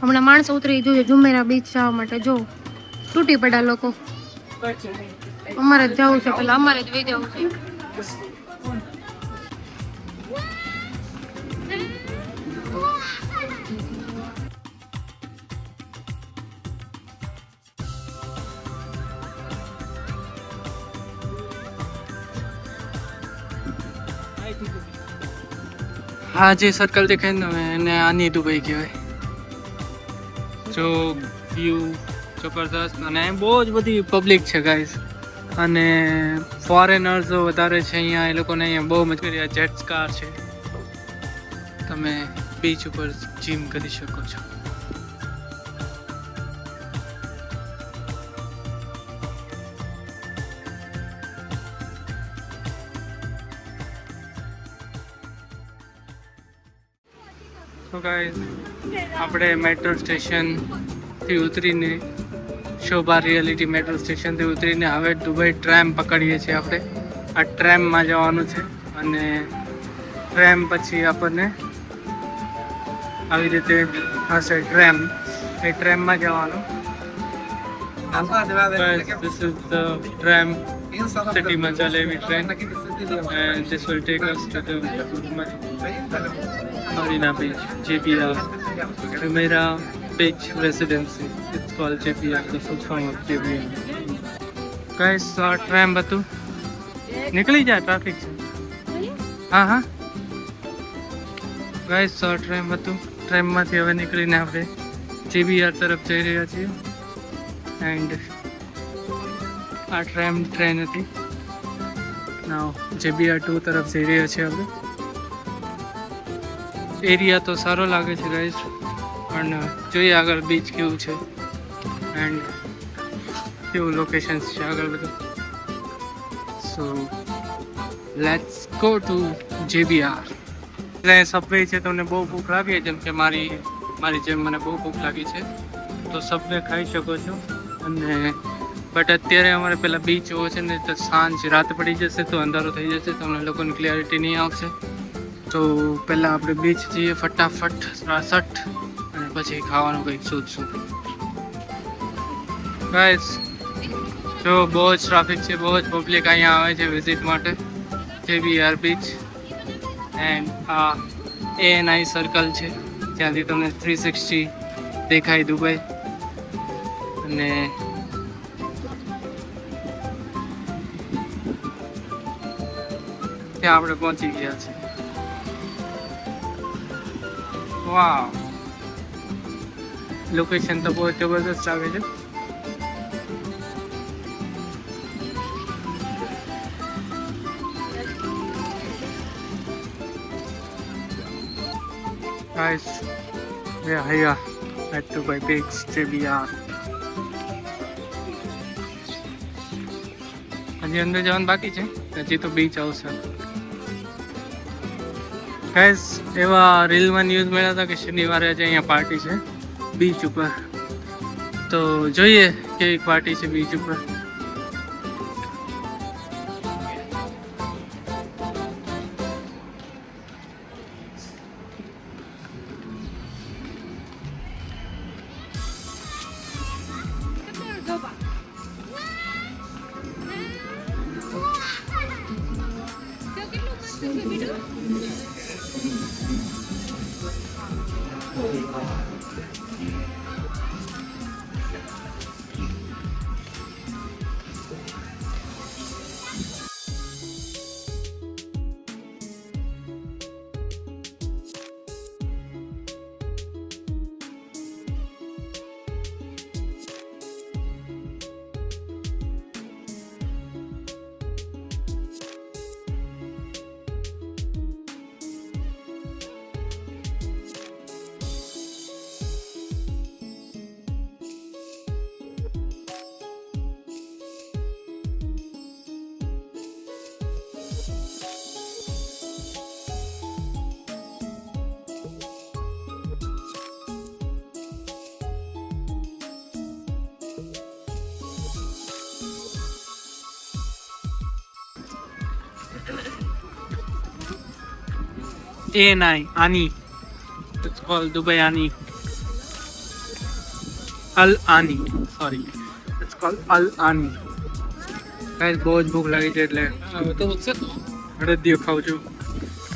હમણાં માણસો ઉતરી જોઈએ જુમેરા બીચ જવા માટે. જો તૂટી પડ્યા લોકો. અમારે જ જવું છે, પેલા અમારે જ વહી જવું છે. હા જે સર્કલ દેખાય ને એને આની દુબઈ કહેવાય. જો વ્યૂ જબરદસ્ત અને બહુ જ બધી પબ્લિક છે ગાઈસ. અને ફોરેનર્સ વધારે છે અહીંયા. એ લોકોને અહીંયા બહુ મજા કરી. જેટ્સ કાર છે. તમે બીચ ઉપર જીમ કરી શકો છો. તો ગાઈસ આપણે મેટ્રો સ્ટેશનથી ઉતરીને શોભા રિયાલિટી મેટ્રો સ્ટેશનથી ઉતરીને હવે દુબઈ ટ્રેમ પકડીએ છીએ આપણે. આ ટ્રેમમાં જવાનું છે અને ટ્રેમ પછી આપણને આવી રીતે હશે ટ્રેમ. એ ટ્રેમમાં જવાનું. This is the tram સિટીમાં ચાલે એવી train and this will take us to the Marina Beach, JBR, Jumeirah Beach Residency. It's called JBR, the full form of JBR. Guys, tram હતું. નીકળી જાય, ટ્રાફિક છે. હા હા ગાઈસ, ટ્રેમ હતું. ટ્રેનમાંથી હવે નીકળીને આપણે JBR તરફ જઈ રહ્યા છીએ. એન્ડ આ ટ્રેન હતી. નાવ JBR 2 તરફ જઈ રહ્યા છીએ આપણે. એરિયા તો સારો લાગે છે ગાઈસ, પણ જોઈએ આગળ બીચ કેવું છે એન્ડ કેવું લોકેશન્સ છે આગળ બધું. So let's go to JBR. એટલે સબવે છે. તમને બહુ ભૂખ લાગી જેમ કે મારી જેમ મને બહુ ભૂખ લાગી છે તો સબવે ખાઈ શકો છો. અને બટ અત્યારે અમારે પેલા બીચ જોવો છે ને તો રાત પડી જશે તો અંધારો થઈ જશે તો અમને લોકોને ક્લિયરિટી નહીં આવશે. તો પહેલાં આપણે બીચ જઈએ ફટાફટ રાસટ અને પછી ખાવાનું કંઈક શોધશું. ગાઈસ જો બહુ જ ટ્રાફિક છે, બહુ જ પબ્લિક અહીંયા આવે છે વિઝિટ માટે JBR બીચ. એન્ડ આ ANI સર્કલ છે જ્યાંથી તમને 360 દેખાય દુબઈ. અને ત્યાં આપણે પહોંચી ગયા છે. વાવ, લોકેશન તો બહુ જબરદસ્ત લાગે છે. Guys, we are here at Dubai Beach, JBR. હજી અંદર જવાનું બાકી છે, હજી તો બીચ આવશે. ગાઈસ, એવા રીલમાં ન્યૂઝ મળ્યા હતા કે શનિવારે આજે અહીંયા પાર્ટી છે બીચ ઉપર. તો જોઈએ કેવી પાર્ટી છે બીચ ઉપર. ANI, Ani. It's called Dubai Ani. અલ આની, સોરી, ઇટ્સ કોલ્ડ અલ આની. ગાઈસ બહુ જ ભૂખ લાગી છે એટલે અડદિયો ખાઉં છું.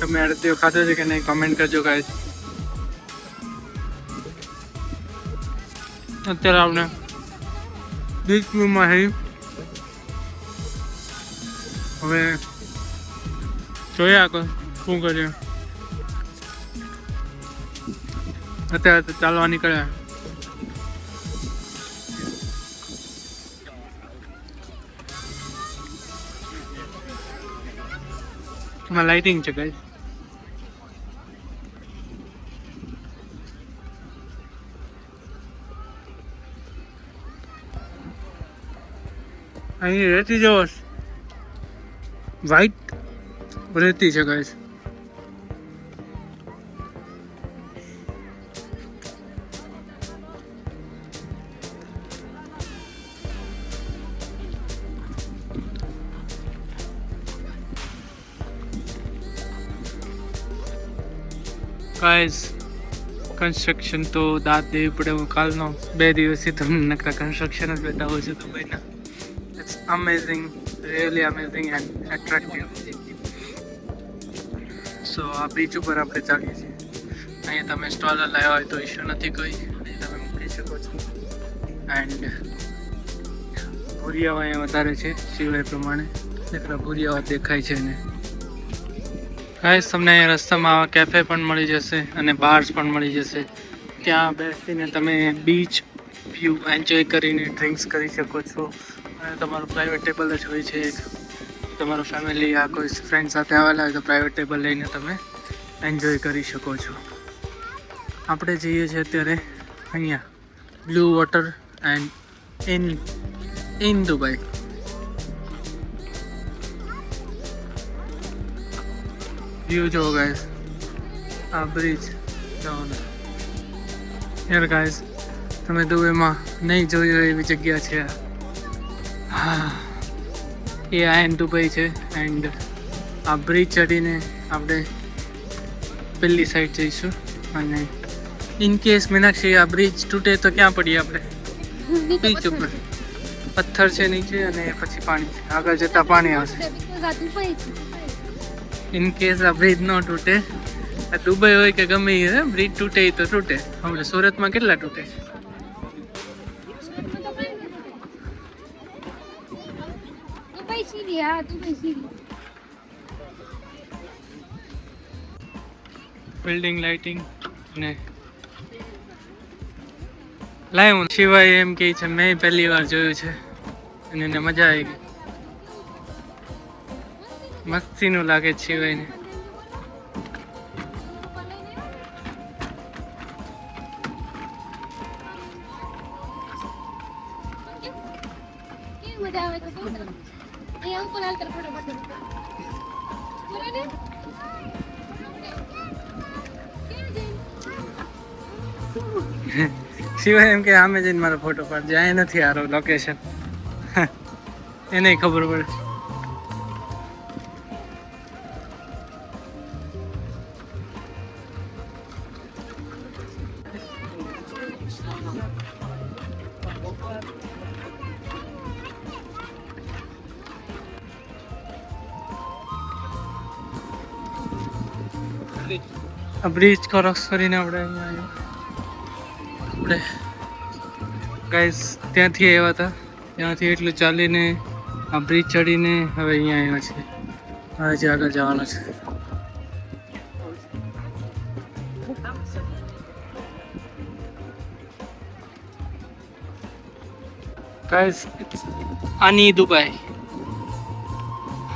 તમે અડદિયો ખાધો છે કે નહીં કમેન્ટ કરજો ગાઈસ. અત્યારે આપણે બીચ વ્યૂમાં હઈ. હવે જોઈએ આગળ શું કરીએ. અત્યારે તો ચાલવા નીકળ્યા. એમાં લાઇટિંગ છે ગાઈસ. અહીં રેતી જેવો વ્હાઈટ રેતી છે ગાઈસ. ગાઈસ કન્સ્ટ્રક્શન તો દાંત દેવી પડે. હું કાલનો 2 દિવસથી તમને નકરા કન્સ્ટ્રક્શન જ બતાવું છું દુબઈના. It's amazing, really amazing and attractive. So આ બીચ ઉપર આપણે ચાલીએ છીએ. અહીંયા તમે સ્ટોલ લાવ્યા હોય તો ઇશ્યુ નથી કોઈ, અહીં તમે મૂકી શકો છો. એન્ડ ભૂરિયાઓ અહીંયા વધારે છે સિવાય પ્રમાણે. નકરા ભૂરિયાઓ દેખાય છે ને. ગાઈસ તમને અહીંયા રસ્તામાં આવા કેફે પણ મળી જશે અને બાર્સ પણ મળી જશે. ત્યાં બેસીને તમે બીચ વ્યૂ એન્જોય કરીને ડ્રિંક્સ કરી શકો છો. અને તમારું પ્રાઇવેટ ટેબલ જ હોય છે. તમારું ફેમિલી યા કોઈ ફ્રેન્ડ સાથે આવેલા હોય તો પ્રાઇવેટ ટેબલ લઈને તમે એન્જોય કરી શકો છો. આપણે જઈએ છીએ અત્યારે અહીંયા blue water and in Dubai. View જો ગાઈસ, આ બ્રિજ જવાનો યાર. ગાઈસ તમે દુબઈમાં નહીં જોયું એવી જગ્યા છે. હા, એ આયન દુબઈ છે. એન્ડ આ બ્રિજ ચડીને આપણે પેલી સાઈડ જઈશું. અને ઇન કેસ મીનાક્ષી આ બ્રિજ તૂટે તો ક્યાં પડીએ આપણે? બીચ ઉપર. પથ્થર છે નીચે અને પછી પાણી છે. આગળ જતા પાણી આવશે. ઇન કેસ આ બ્રિજ ન તૂટે, આ દુબઈ હોય કે ગમે એ બ્રિજ તૂટે તો તૂટે. આપણે સુરતમાં કેટલા તૂટે છે? બિલ્ડિંગ લાઇટિંગ ને લાઈવ સિવાય એમ કે છે મેં પહેલી વાર જોયું છે અને એને મજા આવી ગઈ. મસ્તીનું લાગે છે શિવાયને. શિવાય એમ કે આમે જઈને મારો ફોટો પાડજે. આ નથી આરો લોકેશન, એને ખબર પડે. આ બ્રિજ ક્રોસ કરીને આપણે અહીંયા આપણે ગાઈસ ત્યાંથી આવ્યા હતા. ત્યાંથી એટલું ચાલીને આ બ્રિજ ચડીને હવે અહીંયા આવ્યા છે. હવે જે આગળ જવાનું છે. ગાઈસ આની દુબઈ.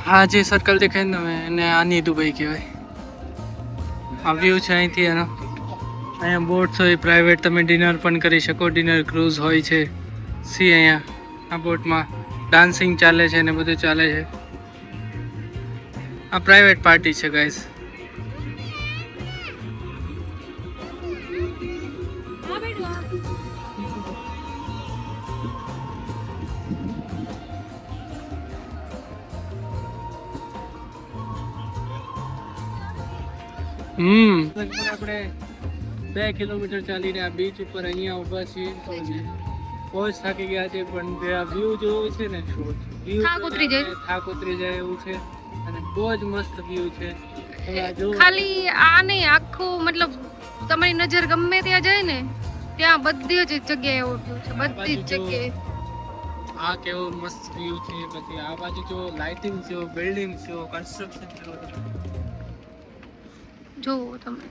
હા જે સર્કલ દેખાય ને તમે એને આની દુબઈ કહેવાય. આ વ્યૂ છે અહીંથી એનો. અહીંયા બોટ્સ હોય પ્રાઇવેટ, તમે ડિનર પણ કરી શકો. ડિનર ક્રૂઝ હોય છે. સી અહીંયા આ બોટમાં ડાન્સિંગ ચાલે છે ને બધું ચાલે છે. આ પ્રાઇવેટ પાર્ટી છે ગાઈસ. આપણે 2 કિલોમીટર ચાલીને આ બીચ ઉપર અહીંયા ઊભા છીએ. બહુ જ થાકી ગયા છે, પણ જે આ વ્યૂ જોવું છે ને, વ્યૂ થાક ઉતરી જાય. થાક ઉતરી જાય એવું છે. અને બહુ જ મસ્ત વ્યૂ છે. તમે આ જુઓ. ખાલી આ નહીં, આખું મતલબ તમારી નજર ગમે ત્યાં જાય ને ત્યાં બધી જ જગ્યાએ એવો વ્યૂ છે, બધી જ જગ્યાએ. આ કેવો મસ્ત વ્યૂ છે. પછી આ બાજુ જો લાઇટિંગ છે, બિલ્ડિંગ છે, કન્સ્ટ્રક્શન છે, જોવો તમે.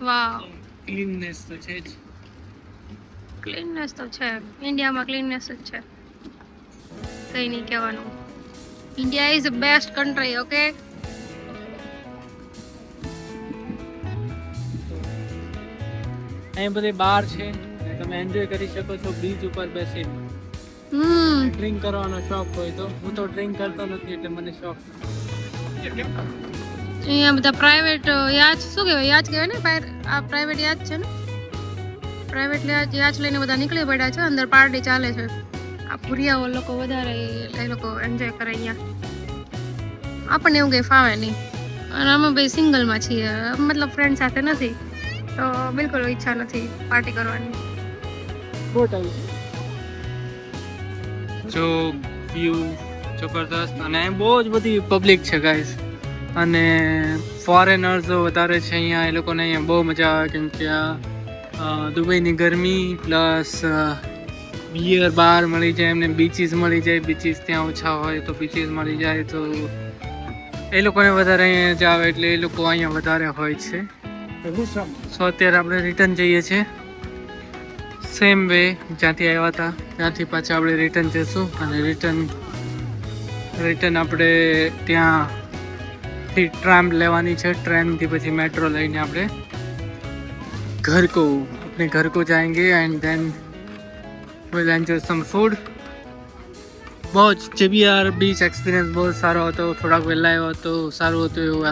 વાહ, ક્લીનનેસ તો છે જ. ક્લીનનેસ તો છે, ઇન્ડિયામાં ક્લીનનેસ જ છે, કઈ નહીં કહેવાનું. India is best country. Okay, અહીં બધી બાર છે અને તમે એન્જોય કરી શકો છો બીચ ઉપર બેસીને. ડ્રિંક કરવાનો શોખ હોય તો. હું તો ડ્રિંક કરતો નથી એટલે મને શોખ નથી. અહીંયા બધા પ્રાઇવેટ યાચ, શું કહેવાય, યાચ કહેવાય ને, આ પ્રાઇવેટ યાચ છે ને, પ્રાઇવેટ યાચ લઈને બધા નીકળી પડ્યા છે. અંદર પાર્ટી ચાલે છે. આ ભૂરિયાઓ લોકો વધારે એ લોકો એન્જોય કરે અહીંયા. આપણને એવું કંઈ ફાવે નહીં. અને અમે ભાઈ સિંગલમાં છીએ, મતલબ ફ્રેન્ડ સાથે નથી, તો બિલકુલ ઈચ્છા નથી પાર્ટી કરવાની. જો વ્યૂ જબરદસ્ત, અને બહુ જ બધી પબ્લિક છે ગાઈસ. અને ફોરેનર્સો વધારે છે અહીંયા. એ લોકોને અહીંયા બહુ મજા આવે, કેમ કે આ દુબઈની ગરમી પ્લસ બિયર બહાર મળી જાય એમને, બીચીસ મળી જાય. બીચીસ ત્યાં ઓછા હોય તો બીચીસ મળી જાય, તો એ લોકોને વધારે અહીંયા જ આવે, એટલે એ લોકો અહીંયા વધારે હોય છે. સો અત્યારે આપણે રિટર્ન જઈએ છીએ સેમ વે જ્યાંથી આવ્યા હતા ત્યાંથી પાછા આપણે રિટર્ન જઈશું. અને રિટર્ન આપણે ત્યાંથી ટ્રામ લેવાની છે. ટ્રેનથી પછી મેટ્રો લઈને આપણે घर को जाएंगे and then will enjoy some food. बहुत JBR बीच एक्सपीरियंस बहुत सारा હતો. થોડાક વહેલા આવ્યો તો સારું હતું એવું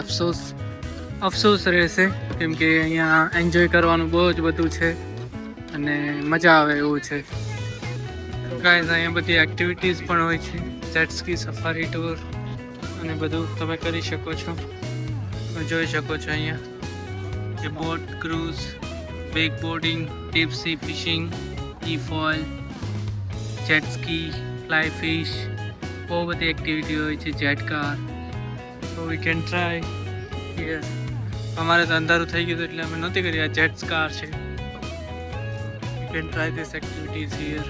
અફસોસ રહેશે, કેમ કે અહીંયા એન્જોય કરવાનું બહુ જ બધું છે અને મજા આવે એવું છે. ગાઈઝ અહીંયા બધી એક્ટિવિટીઝ પણ હોય છે, જેટ સ્કી, સફારી ટૂર અને બધું તમે કરી શકો છો. તમે જોઈ શકો છો અહીંયા કે boat cruise, wake boarding, deep sea fishing, efoil, jet ski, fly fish, બહુ બધી એક્ટિવિટી હોય છે. Jet car, so we can try here. અમારે તો અંધારું થઈ ગયું એટલે અમે નહોતી કરી. આ જેટ કાર છે. You can try this activities here.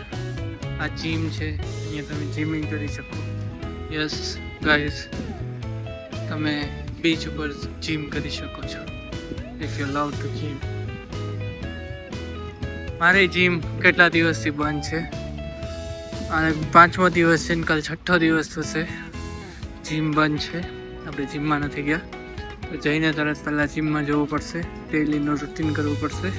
આ જીમ છે, અહીંયા તમે જીમિંગ કરી શકો. યસ ગાઈઝ, તમે બીચ ઉપર જીમ કરી શકો છો if you love to gym. મારે જીમ કેટલા દિવસથી બંધ છે, અને 5મો દિવસ છે ને કાલ 6ઠ્ઠો દિવસ થશે જીમ બંધ છે. આપણે જીમમાં નથી ગયા, તો જઈને તરત પહેલાં જીમમાં જવું પડશે. ડેલીનું રૂટીન કરવું પડશે.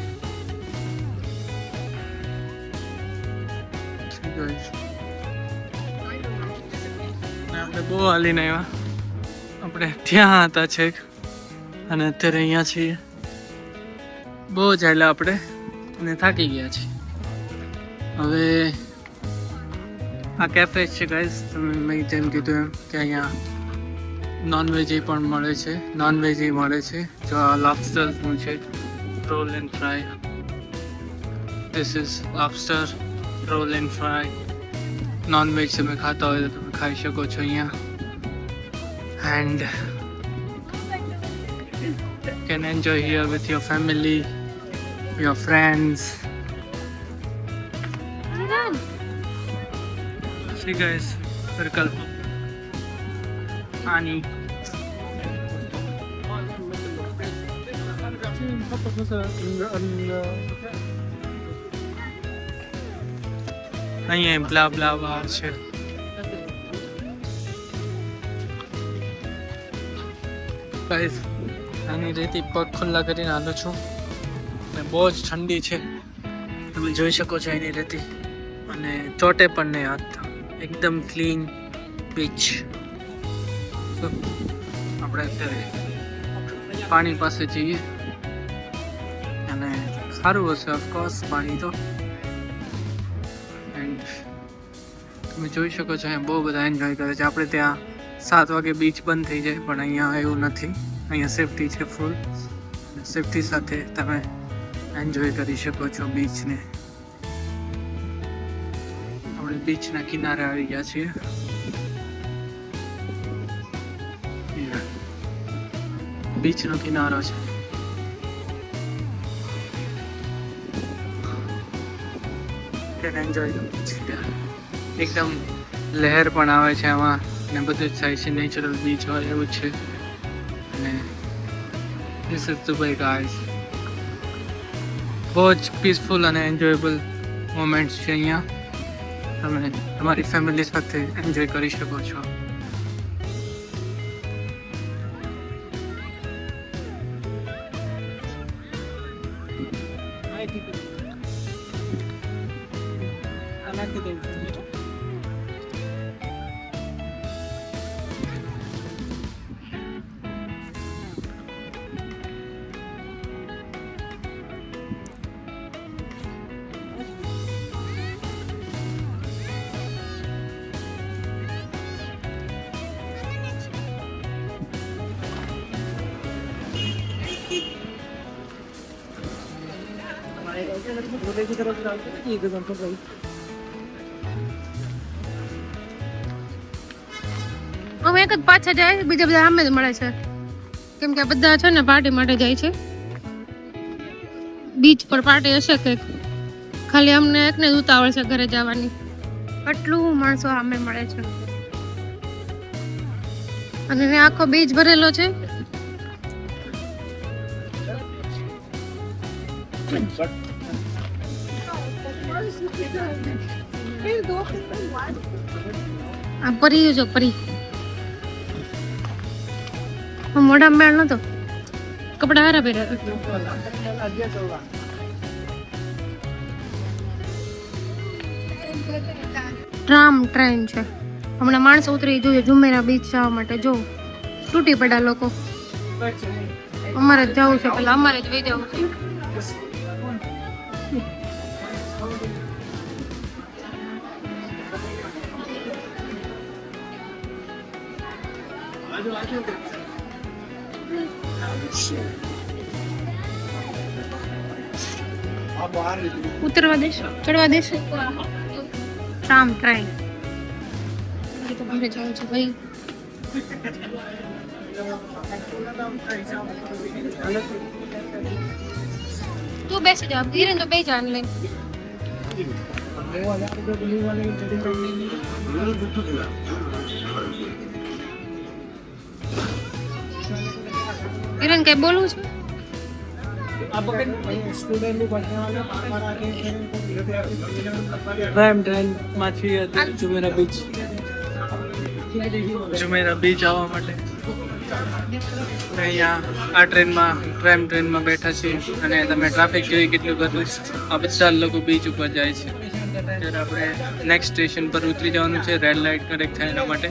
આપણે બહુ હાલીને આવ્યા. આપણે ત્યાં હતા છેક અને અત્યારે અહીંયા છીએ. બહુ જ હાલ્યા આપણે અને થાકી ગયા છીએ. હવે આ કેફે છે ગાઈસ, તમે મેં જેમ કીધું એમ કે અહીંયા નોનવેજ પણ મળે છે, નોનવેજ મળે છે. જો આ લોબસ્ટરનું છે, roll and fry. This is lobster roll and fry. Non veg તમે ખાતા હોય તો તમે ખાઈ શકો છો અહીંયા. And can enjoy here with your family, your friends. See guys, circle Ani. અહીંયા બ્લા બ્લા બહાર છે. ગાઈસ આની રેતી પગ ખુલ્લા કરીને હાલું છું અને બહુ જ ઠંડી છે. તમે જોઈ શકો છો એની રેતી, અને ચોટે પણ નહીં હાથ. એકદમ ક્લીન બીચ. આપણે અત્યારે પાણી પાસે જઈએ, અને સારું હશે ઓફકોર્સ પાણી તો. એન્ડ તમે જોઈ શકો છો અહીંયા બહુ બધા એન્જોય કરે છે. આપણે ત્યાં 7 વાગે બીચ બંધ થઈ જાય, પણ અહીંયા એવું નથી. અહીંયા સેફટી છે ફૂલ. સેફટી સાથે તમે એન્જોય કરી શકો છો બીચને. આપણે બીચના કિનારે આવી ગયા છીએ. બીચનો કિનારો છે. એન્જોય એકદમ લહેર પણ આવે છે આમાં ને બધું જ થાય છે. નેચરલ બીચ હોય એવું જ છે. અને ધીસ ઇઝ દુબઈ ગાઈઝ. બહુ જ પીસફુલ અને એન્જોયેબલ મોમેન્ટ્સ છે અહીંયા. તમે તમારી ફેમિલી સાથે એન્જોય કરી શકો છો. અમે એક જ પાછા જાય, બીજા બધા આમે જ મળે છે, કેમ કે આ બધા છે ને પાર્ટી માટે જાય છે. બીચ પર પાર્ટી હશે કંઈક, ખાલી અમને એકને જ ઉતાવળ છે ઘરે જવાની. આટલું માણસો આમે મળે છે અને આખો બીચ ભરેલો છે. આ પરી જો પરી મોઢા મેળ નતો, કપડા હારા પહેર્યા. ટ્રામ ટ્રેન છે. હમણાં માણસો ઉતરી જોઈએ જુમેરા બીચ જવા માટે. જો તૂટી પડ્યા લોકો. અમારે જ જવું છે, પેલા અમારે જ વહી જવું છે. ઉતરવા દેશો, ચડવા દેશો. ટ્રામ ટ્રેન તો ઘરે જવું છે ભાઈ. તું બેસી જા, ધીરે તો બે જાન લઈ. કિરણ કઈ બોલવું છે? ટ્રેનમાં છીએ જુમેરા બીચ. જુમેરા બીચ આવવા માટે અહીંયા આ ટ્રેનમાં બેઠા છીએ અને તમે ટ્રાફિક જોઈ કેટલું બધું. આ બધા લોકો બીચ ઉપર જાય છે. ત્યારે આપણે નેક્સ્ટ સ્ટેશન પર ઉતરી જવાનું છે. રેડ લાઇટ કરેક્ટ થાય એના માટે,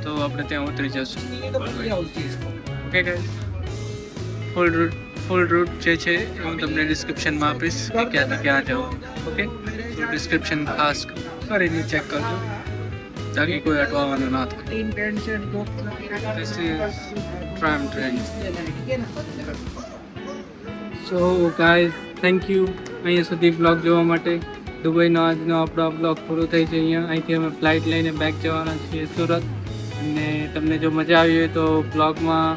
તો આપણે ત્યાં ઉતરી જશું. ઓકે ગાઈસ, ફૂલ રૂટ જે છે એ હું તમને ડિસ્ક્રિપ્શનમાં આપીશ કે ક્યાંથી ક્યાં જવું. ઓકે, ડિસ્ક્રિપ્શન ખાસ કરીને ચેક કરજો તાકી કોઈ અટવાવાનું ના થાય. This is tram train. So guys, thank you અહીંયા સુધી બ્લોગ જોવા માટે. દુબઈનો આજનો આપણો બ્લોગ પૂરો થઈ છે અહીંયા. અહીંથી અમે ફ્લાઇટ લઈને બેક જવાના છીએ સુરત. અને તમને જો મજા આવી હોય તો બ્લોગમાં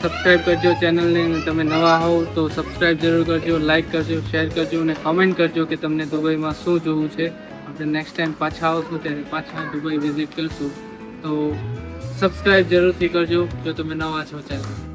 સબસ્ક્રાઈબ કરજો ચેનલને. તમે નવા હોવ તો સબસ્ક્રાઈબ જરૂર કરજો, લાઇક કરજો, શેર કરજો અને કમેન્ટ કરજો કે તમને દુબઈમાં શું જોવું છે. આપણે નેક્સ્ટ ટાઈમ પાછા આવશું ત્યારે પાછા દુબઈ વિઝિટ કરશું. તો સબસ્ક્રાઈબ જરૂરથી કરજો જો તમે નવા છો ચેનલ.